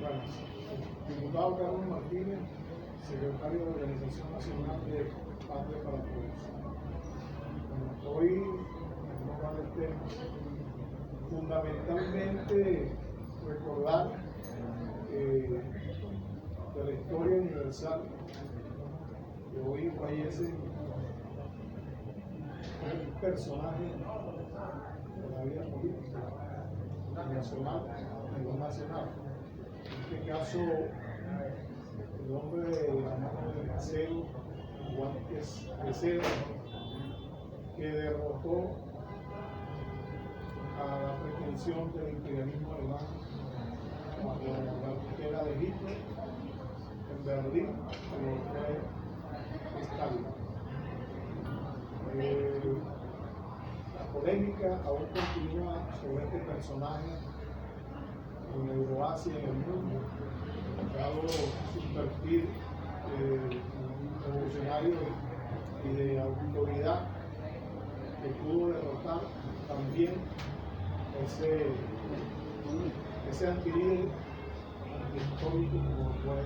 Bueno, el diputado Carlos Martínez, secretario de la Organización Nacional de Padres para Todos. Bueno, hoy vamos a hablar del tema, fundamentalmente recordar de la historia universal que hoy fallece un personaje de la vida política nacional y no nacional. En este caso, el hombre llamado de Marcelo Guantes Beceda, que derrotó a la pretensión del imperialismo alemán bajo la tutela de Hitler en Berlín, como fue Stalin. La polémica aún continúa sobre este personaje en Euroasia y en el mundo, dado su perfil revolucionario y de autoridad que pudo derrotar también ese antilíder antihistórico como fue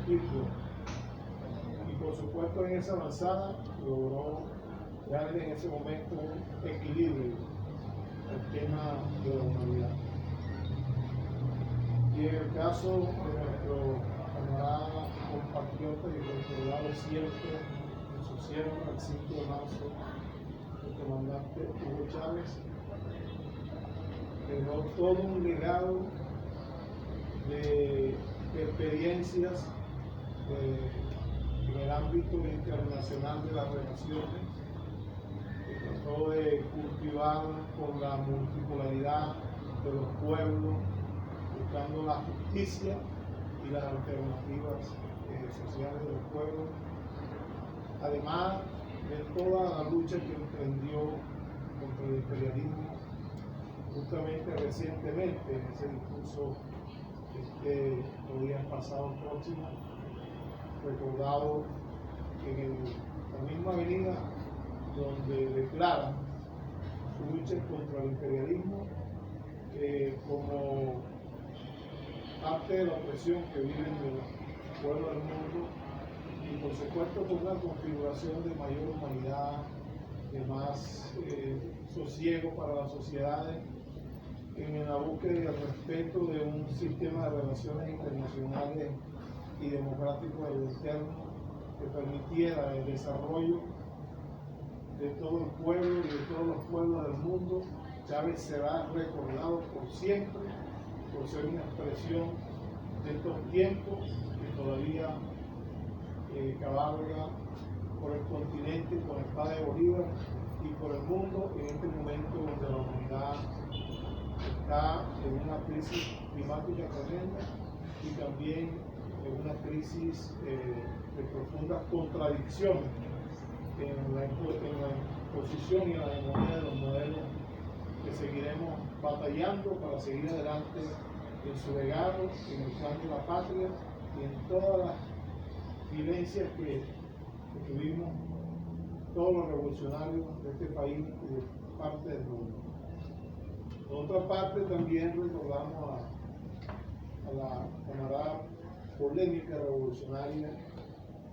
Hitler. Y por supuesto en esa avanzada logró darle en ese momento un equilibrio al tema de la humanidad. Y en el caso de nuestro camarada compatriota y recordado siempre en su cierre el 5 de marzo, el comandante Hugo Chávez, dejó todo un legado de experiencias en el ámbito internacional de las relaciones, que trató de cultivar con la multipolaridad de los pueblos, buscando la justicia y las alternativas sociales del pueblo, además de toda la lucha que emprendió contra el imperialismo, justamente recientemente en ese discurso los días pasados próximos, recordado en la misma avenida donde declara su lucha contra el imperialismo como parte de la opresión que viven los pueblos del mundo, y por supuesto con una configuración de mayor humanidad, de más sosiego para las sociedades, en la búsqueda y el respeto de un sistema de relaciones internacionales y democrático del interno que permitiera el desarrollo de todo el pueblo y de todos los pueblos del mundo. Chávez será recordado por siempre por ser una expresión de estos tiempos que todavía cabalga por el continente con la espada de Bolívar y por el mundo en este momento donde la humanidad está en una crisis climática tremenda y también en una crisis de profundas contradicciones en la imposición y en la hegemonía de los modelos que seguiremos batallando para seguir adelante en su legado, en el plan de la patria y en todas las vivencias que tuvimos todos los revolucionarios de este país y de parte del mundo. Por otra parte, también recordamos a la camarada polémica revolucionaria,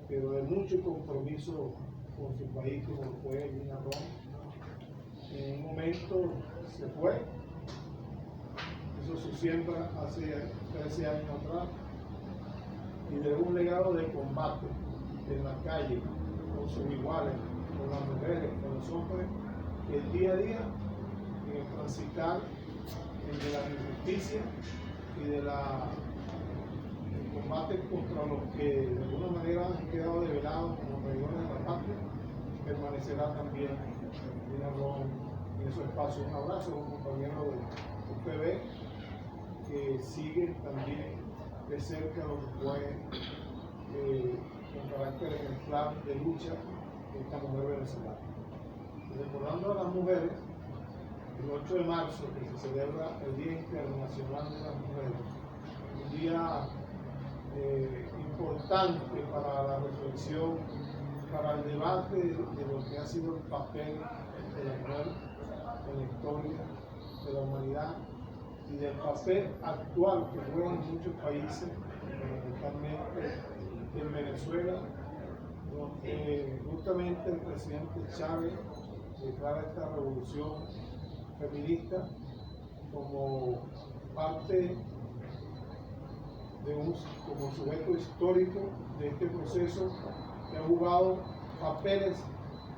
pero de mucho compromiso con su país, como fue Gina Ron. En un momento se fue, hizo su siembra hace 13 años atrás, y dejó un legado de combate en la calle, con sus iguales, con las mujeres, con los hombres, que el día a día, en el transitar de la injusticia y del combate contra los que de alguna manera han quedado develados como traidores de la patria, permanecerá también en esos espacios. Un abrazo a un compañero de UPB que sigue también de cerca lo que fue con carácter ejemplar de lucha esta mujer venezolana. Recordando a las mujeres, el 8 de marzo, que se celebra el Día Internacional de las Mujeres, un día importante para la reflexión, para el debate de lo que ha sido el papel de la mujer en la historia de la humanidad, y del papel actual que juegan muchos países, fundamentalmente en Venezuela, donde justamente el presidente Chávez declara esta revolución feminista como parte de como sujeto histórico de este proceso que ha jugado papeles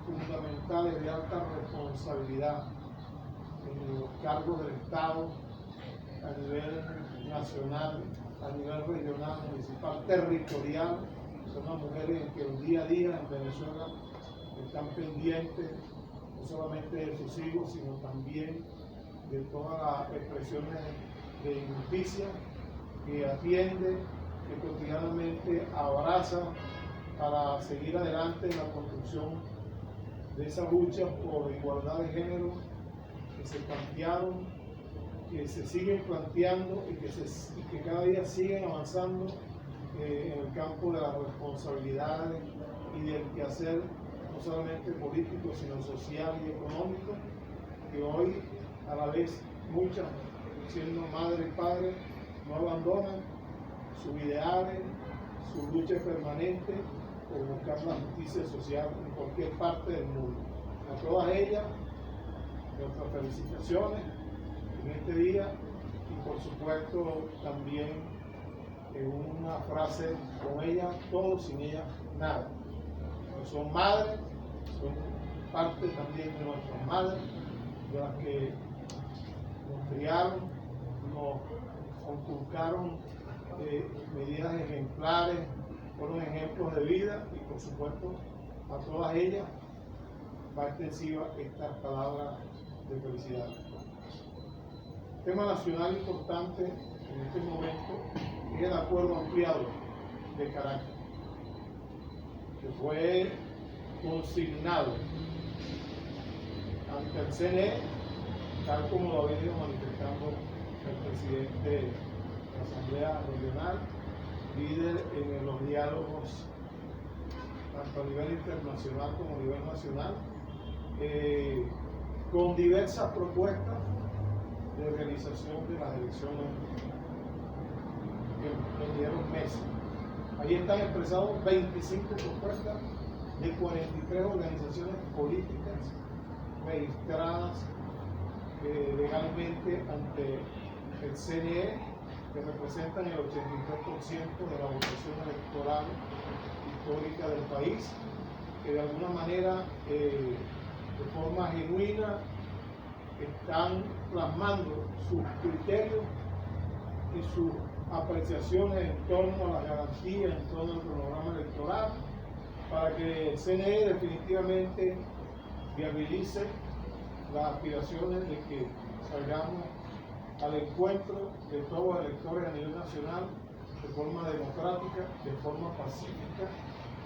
fundamentales de alta responsabilidad en los cargos del Estado a nivel nacional, a nivel regional, municipal, territorial. Son las mujeres que el día a día en Venezuela están pendientes no solamente de sus hijos, sino también de todas las expresiones de injusticia que atiende, que cotidianamente abraza para seguir adelante en la construcción de esa lucha por igualdad de género que se plantearon, que se siguen planteando y que cada día siguen avanzando en el campo de las responsabilidades y del quehacer no solamente político, sino social y económico, que hoy a la vez muchas, siendo madre y padre, no abandonan sus ideales, su lucha permanente por buscar la justicia social en cualquier parte del mundo. A todas ellas, nuestras felicitaciones en este día y por supuesto también una frase con ella, todo, sin ella, nada. Pues son madres, son parte también de nuestras madres, de las que nos criaron, nos inculcaron medidas ejemplares, fueron ejemplos de vida y por supuesto a todas ellas va extensiva estas palabras de felicidad. Tema nacional importante en este momento es el acuerdo ampliado de Caracas, que fue consignado ante el CNE, tal como lo ha venido manifestando el presidente de la Asamblea Regional, líder en los diálogos tanto a nivel internacional como a nivel nacional, con diversas propuestas de realización de las elecciones que vendieron meses. Ahí están expresadas 25 propuestas de 43 organizaciones políticas registradas legalmente ante el CNE, que representan el 83% de la votación electoral histórica del país, que de alguna manera, de forma genuina, están plasmando sus criterios y sus apreciaciones en torno a las garantías, en torno al programa electoral, para que el CNE definitivamente viabilice las aspiraciones de que salgamos al encuentro de todos los electores a nivel nacional de forma democrática, de forma pacífica,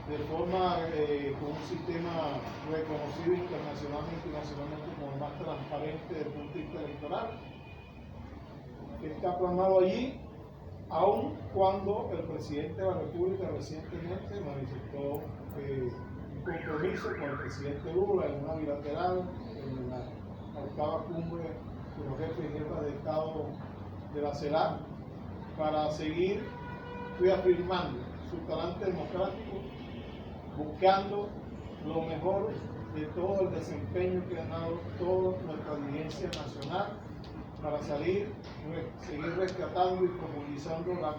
de forma con un sistema reconocido internacionalmente y nacionalmente como el más transparente desde el punto de vista electoral, que está plasmado allí, aun cuando el presidente de la República recientemente manifestó un compromiso con el presidente Lula en una bilateral en la octava cumbre de los jefes y jefas de Estado de la CELAC para seguir reafirmando su talante democrático, buscando lo mejor de todo el desempeño que ha dado toda nuestra dirigencia nacional para seguir rescatando y profundizando la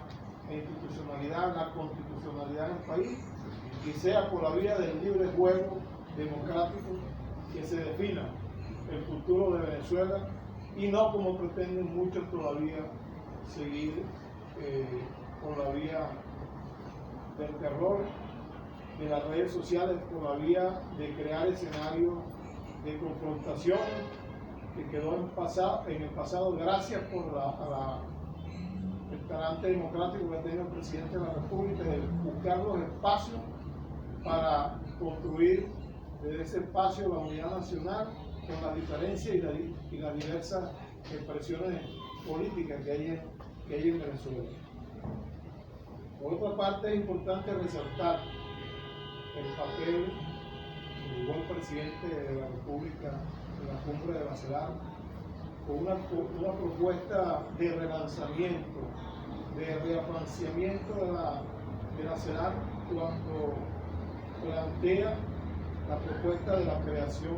institucionalidad, la constitucionalidad en el país, y sea por la vía del libre juego democrático que se defina el futuro de Venezuela y no como pretenden muchos todavía seguir por la vía del terror, de las redes sociales, por la vía de crear escenarios de confrontación que quedó en el pasado gracias por el talante democrático que ha tenido el presidente de la República de buscar los espacios para construir desde ese espacio la unidad nacional con las diferencias y las diversas expresiones políticas que hay en Venezuela. Por otra parte, es importante resaltar el papel del buen presidente de la República en la cumbre de la CELAC, una propuesta de relanzamiento, de reafranciamiento de la CELAC cuando plantea la propuesta de la creación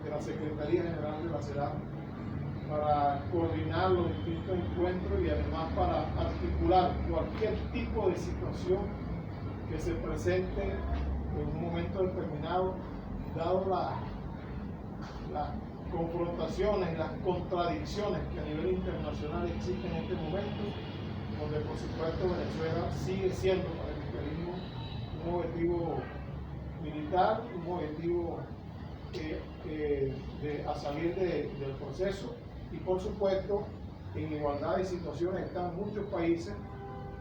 de la Secretaría General de la CELAC para coordinar los distintos encuentros y además para articular cualquier tipo de situación que se presente en un momento determinado, dado las confrontaciones y las contradicciones que a nivel internacional existen en este momento, donde por supuesto Venezuela sigue siendo para el imperialismo un objetivo militar, un objetivo a salir del proceso, y por supuesto en igualdad de situaciones están muchos países,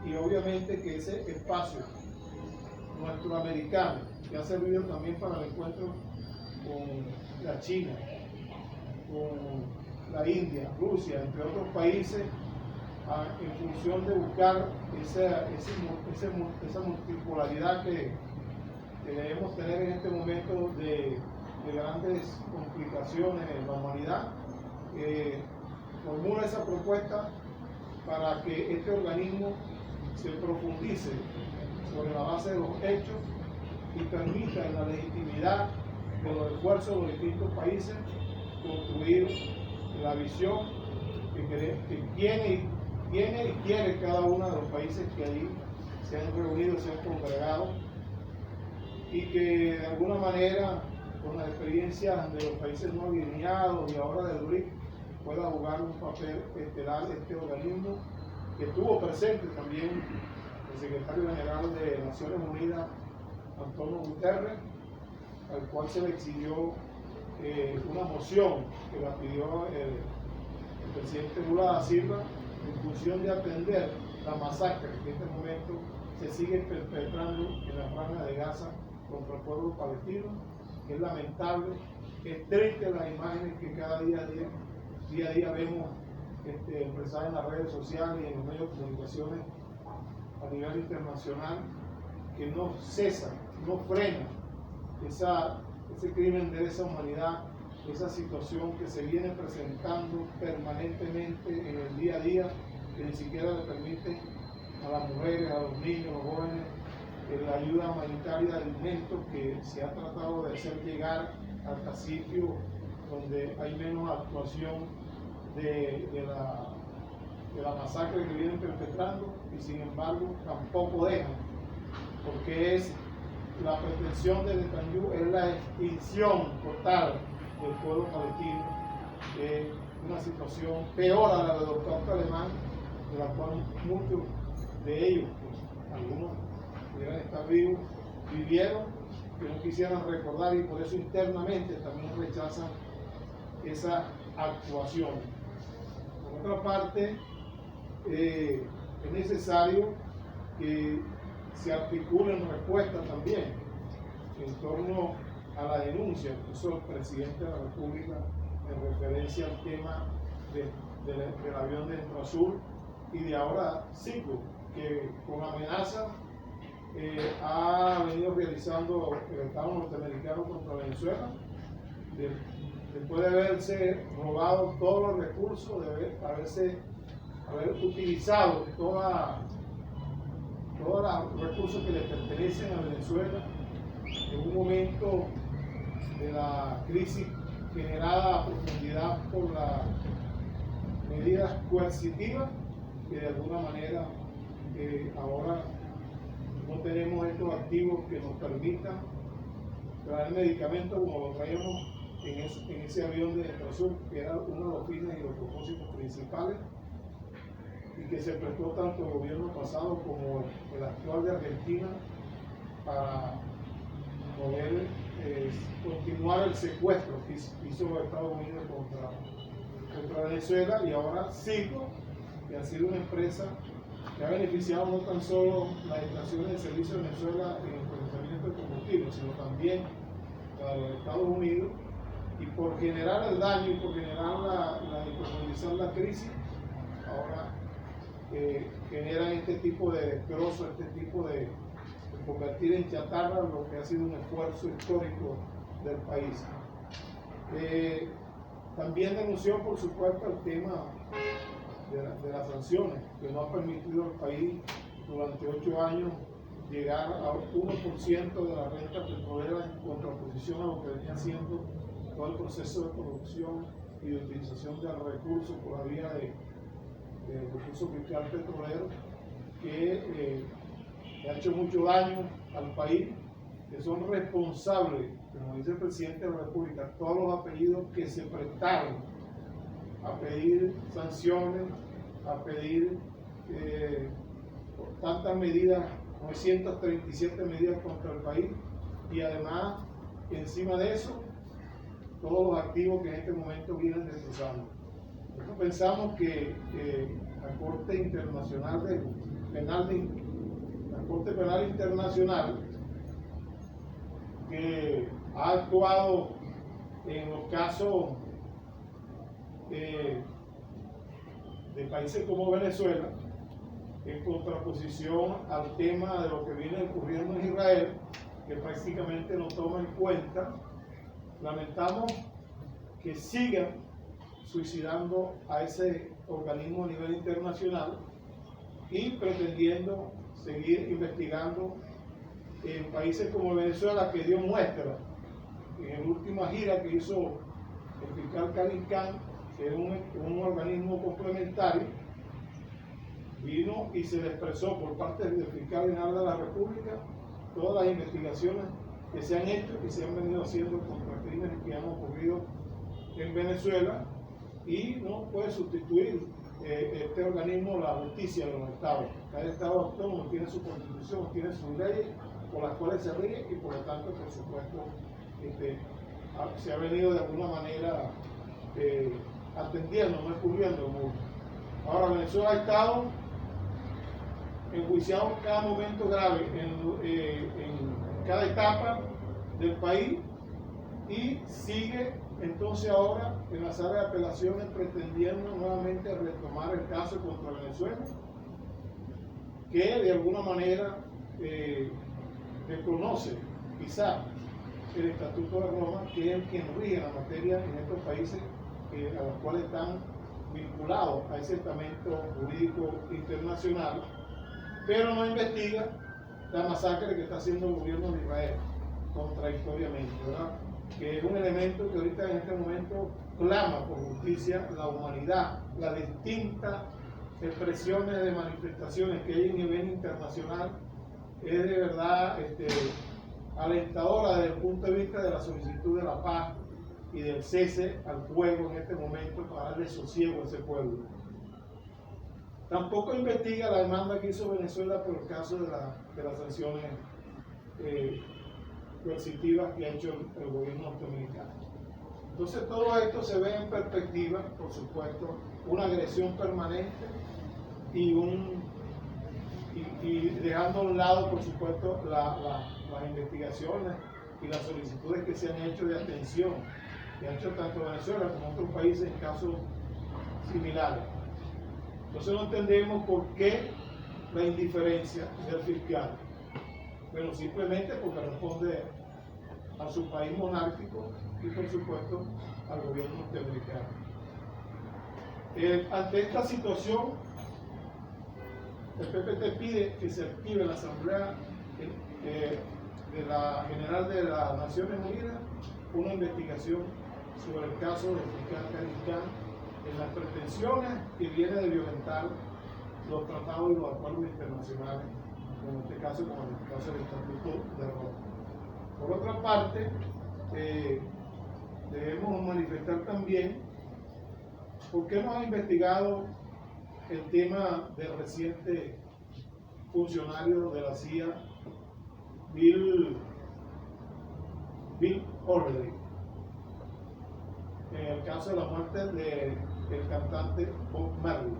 y obviamente que ese espacio nuestro americano, que ha servido también para el encuentro con la China, con la India, Rusia, entre otros países, en función de buscar esa multipolaridad que debemos tener en este momento de grandes complicaciones en la humanidad, formula esa propuesta para que este organismo se profundice sobre la base de los hechos y permita en la legitimidad de los esfuerzos de los distintos países construir la visión que tiene y quiere cada uno de los países que allí se han reunido, se han congregado, y que de alguna manera, con las experiencias de los países no alineados y ahora del BRIC, pueda jugar un papel estelar este organismo, que estuvo presente también el secretario general de Naciones Unidas, Antonio Guterres, al cual se le exigió una moción que la pidió el presidente Lula da Silva en función de atender la masacre que en este momento se sigue perpetrando en la franja de Gaza contra el pueblo palestino, que es lamentable, es triste las imágenes que cada día a día vemos expresadas en las redes sociales y en los medios de comunicaciones a nivel internacional, que no cesa, no frena ese crimen de lesa humanidad, esa situación que se viene presentando permanentemente en el día a día, que ni siquiera le permite a las mujeres, a los niños, a los jóvenes, la ayuda humanitaria de alimentos que se ha tratado de hacer llegar hasta sitios donde hay menos actuación de la masacre que vienen perpetrando, y sin embargo tampoco dejan, porque es la pretensión de Netanyahu es la extinción total del pueblo palestino, una situación peor a la del holocausto alemán, de la cual muchos de ellos, pues, algunos pudieran estar vivos, vivieron, que no quisieran recordar, y por eso internamente también rechazan esa actuación. Por otra parte, es necesario que se articulen respuestas también en torno a la denuncia que hizo el presidente de la República en referencia al tema del avión de Entrasur y de ahora Ciclo, que con amenaza ha venido realizando el Estado norteamericano contra Venezuela, después de haberse robado todos los recursos, de haber utilizado todos los recursos que le pertenecen a Venezuela en un momento de la crisis generada a profundidad por las medidas coercitivas, que de alguna manera ahora no tenemos estos activos que nos permitan traer medicamentos como lo traíamos en ese avión de Entrasur, que era uno de los fines y los propósitos principales, y que se prestó tanto el gobierno pasado como el actual de Argentina para poder continuar el secuestro que hizo Estados Unidos contra Venezuela. Y ahora Ciclo, que ha sido una empresa que ha beneficiado no tan solo las estaciones de servicio de Venezuela en el procesamiento de combustible, sino también a los Estados Unidos, y por generar el daño y por generar y profundizar la crisis, ahora generan este tipo de destrozos, este tipo de convertir en chatarra lo que ha sido un esfuerzo histórico del país. También denunció, por supuesto, el tema de las sanciones, que no ha permitido al país durante 8 años llegar a 1% de la renta petrolera en contraposición a lo que venía haciendo todo el proceso de producción y de utilización de recursos por la vía de recursos fiscal petrolero, que ha hecho mucho daño al país, que son responsables, como dice el presidente de la República, todos los apellidos que se prestaron a pedir sanciones, a pedir tantas medidas, 937 medidas contra el país, y además, encima de eso, todos los activos que en este momento vienen destrozando. Nosotros pensamos que la Corte Internacional la Corte Penal Internacional, que ha actuado en los casos de países como Venezuela, en contraposición al tema de lo que viene ocurriendo en Israel, que prácticamente no toma en cuenta, lamentamos que sigan suicidando a ese organismo a nivel internacional y pretendiendo seguir investigando en países como Venezuela, que dio muestra en la última gira que hizo el fiscal Karim Khan, que es un organismo complementario, vino y se le expresó por parte del fiscal general de la República todas las investigaciones que se han hecho, que se han venido haciendo contra crímenes que han ocurrido en Venezuela, y no puede sustituir este organismo la justicia de los estados. Cada estado autónomo tiene su constitución, tiene sus leyes por las cuales se rige, y por lo tanto, por supuesto, se ha venido de alguna manera atendiendo, no ocurriendo mucho. Ahora, Venezuela ha estado enjuiciado en cada momento grave, en cada etapa del país, y sigue entonces ahora en la sala de apelaciones pretendiendo nuevamente retomar el caso contra Venezuela, que de alguna manera reconoce quizá el Estatuto de Roma, que es el quien rige la materia en estos países a los cuales están vinculados a ese estamento jurídico internacional, pero no investiga la masacre que está haciendo el gobierno de Israel contradictoriamente, ¿verdad? Que es un elemento que ahorita en este momento clama por justicia la humanidad, las distintas expresiones de manifestaciones que hay a nivel internacional. Es de verdad alentadora desde el punto de vista de la solicitud de la paz y del cese al fuego en este momento para darle sosiego a ese pueblo. Tampoco investiga la demanda que hizo Venezuela por el caso de las sanciones coercitivas que ha hecho el gobierno norteamericano. Entonces todo esto se ve en perspectiva, por supuesto, una agresión permanente y dejando a un lado, por supuesto, las investigaciones y las solicitudes que se han hecho de atención, que ha hecho tanto Venezuela como otros países en casos similares. Entonces no entendemos por qué la indiferencia del fiscal. Bueno, simplemente porque responde a su país monárquico y, por supuesto, al gobierno norteamericano. Ante esta situación, el PPT pide que se active en la Asamblea de la General de las Naciones Unidas una investigación sobre el caso del fiscal Karim Khan en las pretensiones que viene de violentar los tratados y los acuerdos internacionales, en este caso como en el caso del Estatuto de Roma. Por otra parte, debemos manifestar también por qué no han investigado el tema del reciente funcionario de la CIA, Bill O'Reilly, en el caso de la muerte del cantante Bob Marley,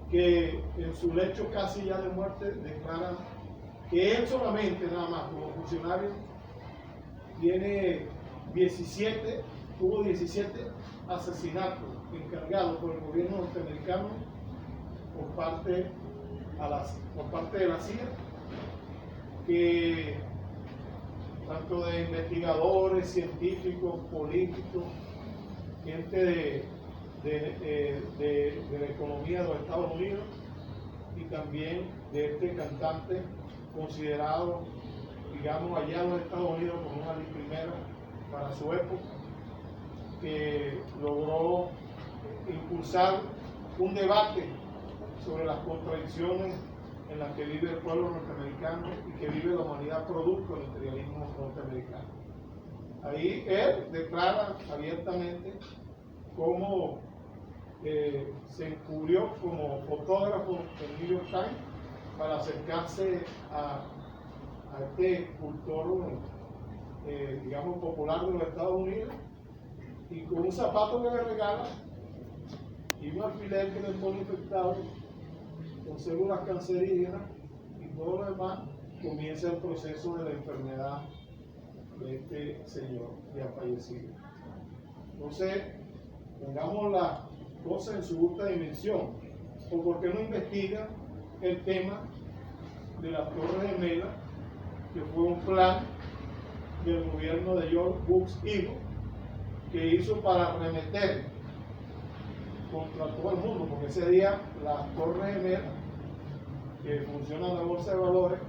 que en su lecho casi ya de muerte declara que él solamente, nada más, como funcionario, tuvo 17 asesinatos encargados por el gobierno norteamericano por parte de la CIA, que tanto de investigadores, científicos, políticos, gente de la economía de los Estados Unidos y también de este cantante considerado, digamos, allá en los Estados Unidos como una de las primeras para su época, que logró impulsar un debate sobre las contradicciones en las que vive el pueblo norteamericano y que vive la humanidad producto del imperialismo norteamericano. Ahí él declara abiertamente cómo se encubrió como fotógrafo del New York Times para acercarse a este cultor, digamos, popular de los Estados Unidos, y con un zapato que le regala y un alfiler que le pone infectado con células cancerígenas y todo lo demás, comienza el proceso de la enfermedad de este señor ya fallecido. Entonces, pongamos las cosas en su justa dimensión. ¿O por qué no investiga el tema de las Torres Gemelas, que fue un plan del gobierno de George Bush hijo, que hizo para arremeter contra todo el mundo? Porque ese día las Torres Gemelas, que funcionan en la bolsa de valores,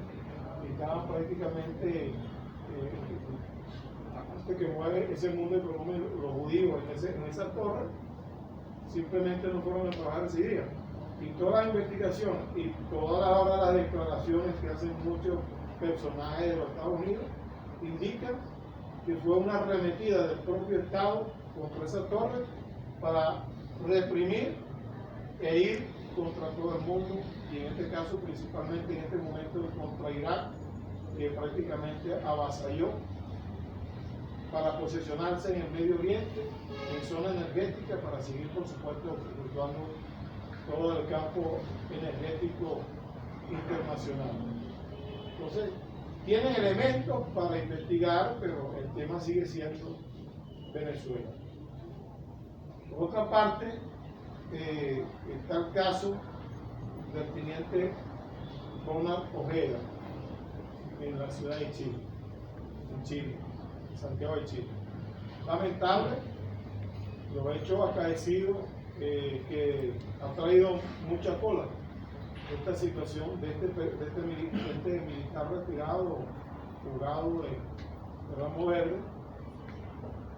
estaban prácticamente antes que mueve ese mundo, los judíos en esa torre, simplemente no fueron a trabajar ese día. Y todas las investigaciones y todas las declaraciones que hacen muchos personajes de los Estados Unidos indican que fue una arremetida del propio Estado contra esa torre para reprimir e ir contra todo el mundo, y en este caso principalmente en este momento contra Irak, que prácticamente avasalló para posesionarse en el Medio Oriente, en zona energética, para seguir por supuesto fluctuando todo el campo energético internacional. Entonces, tienen elementos para investigar, pero el tema sigue siendo Venezuela. Por otra parte, está el caso del teniente Ronald Ojeda en la ciudad de Chile, en Chile, Santiago de Chile. Lamentable, los hechos acaecidos que ha traído mucha cola esta situación de este militar retirado, jurado de Ramo Verde,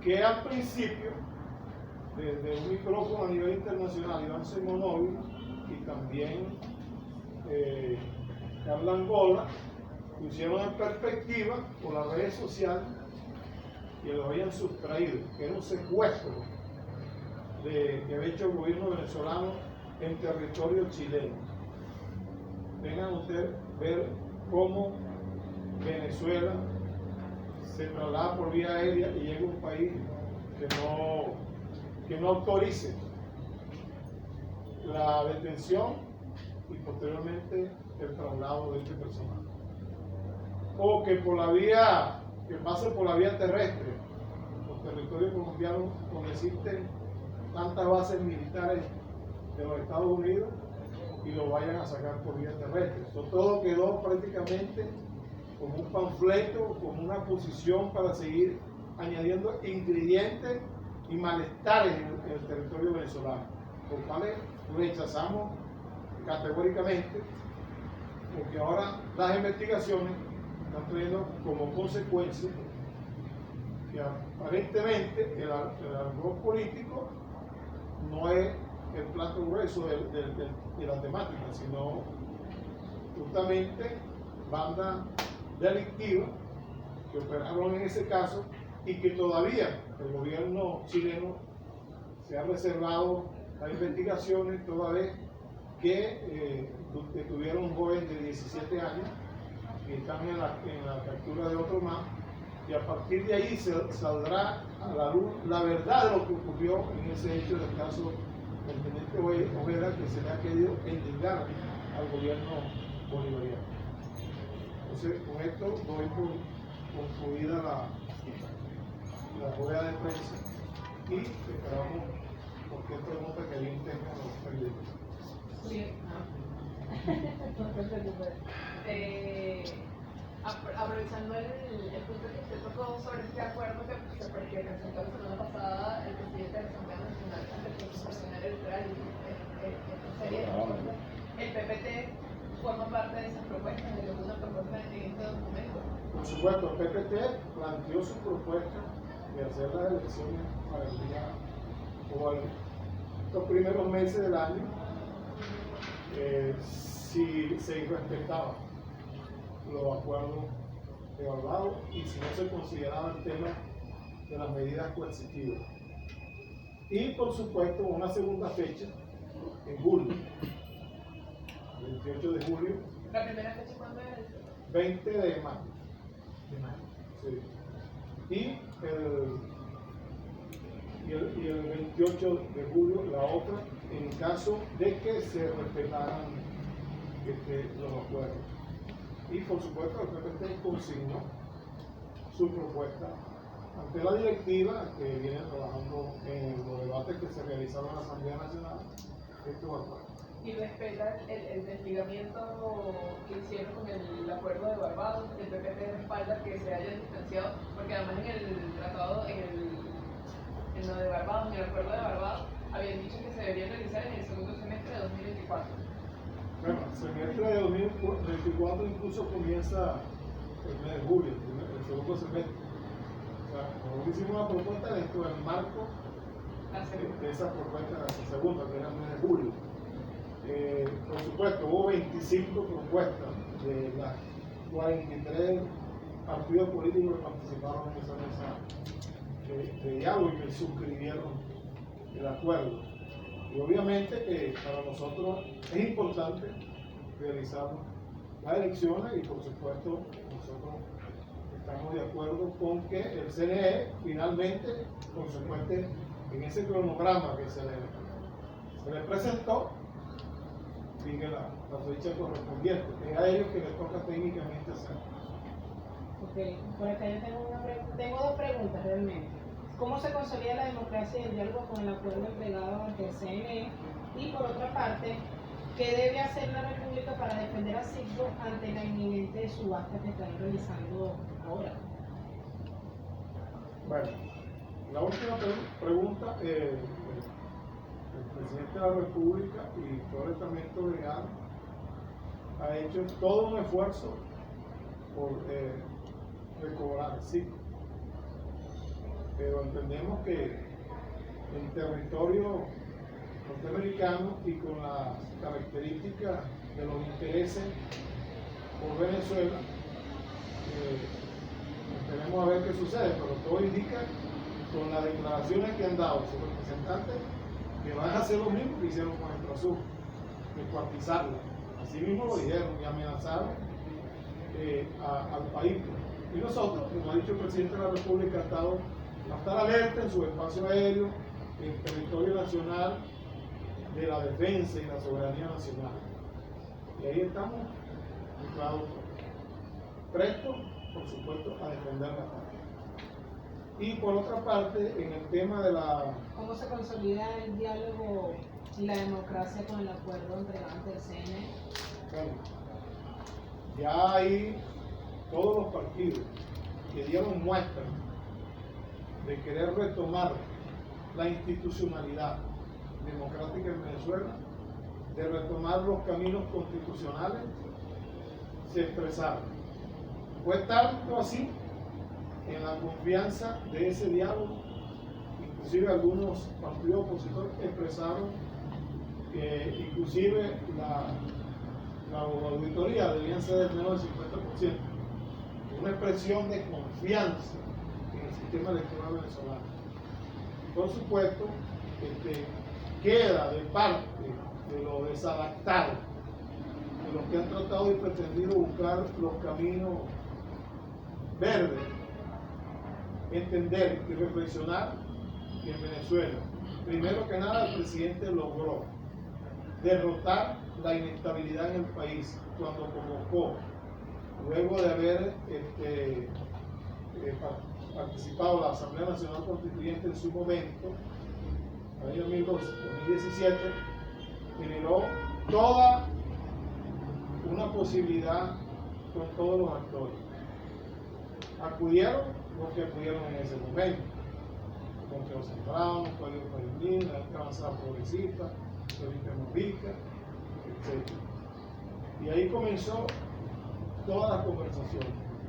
que al principio, desde un micrófono a nivel internacional, Iván Simonovic y también Carla Angola, pusieron en perspectiva por las redes sociales que lo habían sustraído, que era un secuestro que había hecho el gobierno venezolano en territorio chileno. Vengan ustedes a ver cómo Venezuela se traslada por vía aérea y llega a un país que no autorice la detención y posteriormente el traslado de este personal. O que pase por la vía terrestre, los territorios colombianos donde existen tantas bases militares de los Estados Unidos, y lo vayan a sacar por vía terrestre. Eso todo quedó prácticamente como un panfleto, como una posición para seguir añadiendo ingredientes y malestares en el territorio venezolano, por cuales rechazamos categóricamente, porque ahora las investigaciones están trayendo como consecuencia que aparentemente el argot político no es el plato grueso de la temática, sino justamente bandas delictivas que operaron en ese caso y que todavía el gobierno chileno se ha reservado las investigaciones, toda vez que detuvieron un joven de 17 años que están en la captura de otro más, y a partir de ahí saldrá a la luz la verdad de lo que ocurrió en ese hecho del caso del teniente Ojeda, que se le ha querido endilgar al gobierno bolivariano. Entonces, con esto doy por concluida la rueda de prensa y esperamos cualquier pregunta que alguien tenga los periodistas. Sí. Aprovechando el punto que usted tocó sobre este acuerdo que presentó la semana pasada el presidente de la Asamblea Nacional ante el Consejo Nacional Electoral, el PPT forma parte de esas propuestas, de alguna propuesta en este documento. Por supuesto, el PPT planteó su propuesta de hacer las elecciones para el día o los primeros meses del año, si se respetaban los acuerdos evaluados y si no se consideraba el tema de las medidas coercitivas. Y por supuesto una segunda fecha en julio, 28 de julio. ¿La primera fecha cuándo era? 20 de mayo. Sí. Y el 28 de julio la otra, en caso de que se respetaran los acuerdos. Y por supuesto el PPT consignó su propuesta ante la directiva que viene trabajando en los debates que se realizaron en la Asamblea Nacional estos acuerdos. Y respeta el desligamiento que hicieron con el acuerdo de Barbados, el PPT respalda que se haya distanciado, porque además en el tratado, en lo de Barbados, en el acuerdo de Barbados, habían dicho que se debería realizar en el segundo semestre de 2024. Bueno, el semestre de 2024 incluso comienza el mes de julio, el segundo semestre. O sea, nosotros hicimos una propuesta dentro del marco de esa propuesta, la segunda, que era el mes de julio. Por supuesto, hubo 25 propuestas de las 43 partidos políticos que participaron en esa mesa de diálogo y que suscribieron el acuerdo. Y obviamente que para nosotros es importante realizar las elecciones y por supuesto nosotros estamos de acuerdo con que el CNE finalmente, consecuente en ese cronograma que se le presentó, sigue la fecha correspondiente. Es a ellos que les toca técnicamente hacer. Ok, por acá yo tengo dos preguntas realmente. ¿Cómo se consolida la democracia y el diálogo con el acuerdo entregado ante el CNE? Y por otra parte, ¿qué debe hacer la República para defender a Citgo ante la inminente subasta que están realizando ahora? Bueno, la última pregunta, el presidente de la República y todo el estamento legal ha hecho todo un esfuerzo por recobrar el Citgo. Pero entendemos que en territorio norteamericano y con las características de los intereses por Venezuela, esperemos a ver qué sucede, pero todo indica con las declaraciones que han dado sus representantes que van a hacer lo mismo que hicieron con el Trasur, descuartizarlo. Así mismo lo dijeron y amenazaron al país. Y nosotros, como ha dicho el presidente de la República, a estar alerta en su espacio aéreo, en el territorio nacional, de la defensa y la soberanía nacional. Y ahí estamos, claro, prestos, por supuesto, a defender la patria. Y por otra parte, en el tema de la... ¿Cómo se consolida el diálogo y la democracia con el acuerdo entregado ante el CNE? Bueno, ya hay todos los partidos que dieron muestra de querer retomar la institucionalidad democrática en Venezuela, de retomar los caminos constitucionales, se expresaron. Fue tanto así en la confianza de ese diálogo, inclusive algunos partidos opositores expresaron que inclusive la auditoría debían ser del menos del 50%, una expresión de confianza en el sistema electoral venezolano. Por supuesto, queda de parte de lo desadaptado, de los que han tratado y pretendido buscar los caminos verdes, entender y reflexionar que en Venezuela, primero que nada, el presidente logró derrotar la inestabilidad en el país cuando convocó, luego de haber participado la Asamblea Nacional Constituyente en su momento, en el año 2017, generó toda una posibilidad con todos los actores. acudieron los que acudieron en ese momento. Monteo Zambrano, Claudio Paulín, la Avanzada Progresista, Solita Morrica, etc. Y ahí comenzó toda la conversación.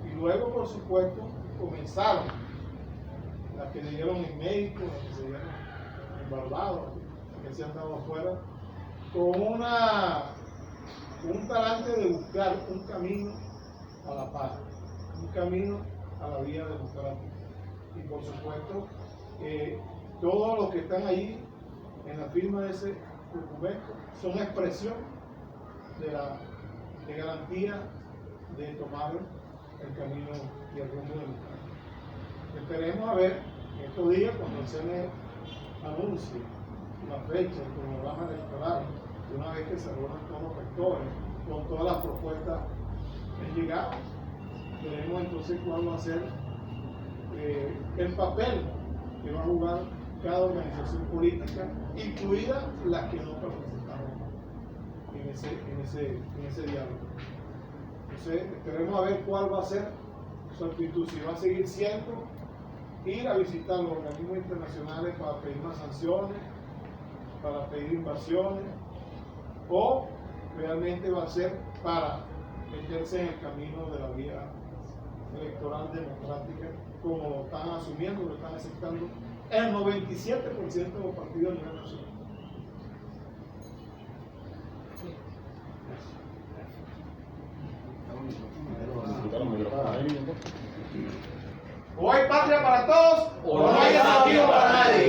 Y luego, por supuesto, comenzaron las que se dieron en México, las que se dieron en Barbados, las que se han dado afuera, con un talante de buscar un camino a la paz, un camino a la vía democrática. Y por supuesto, todos los que están ahí en la firma de ese documento son expresión de garantía de tomar el camino y el rumbo democrático. Esperemos a ver en estos días, cuando el CNE anuncie la fecha, el cronograma electoral, de una vez que se reúnan todos los rectores, con todas las propuestas que han llegado, veremos entonces cuál va a ser el papel que va a jugar cada organización política, incluidas las que no participaron en ese diálogo. Entonces, esperemos a ver cuál va a ser su actitud, si va a seguir siendo ir a visitar los organismos internacionales para pedir más sanciones, para pedir invasiones, o realmente va a ser para meterse en el camino de la vía electoral democrática, como lo están asumiendo, lo están aceptando el 97% de los partidos a nivel nacional. O hay patria para todos, o no hay desafío para nadie.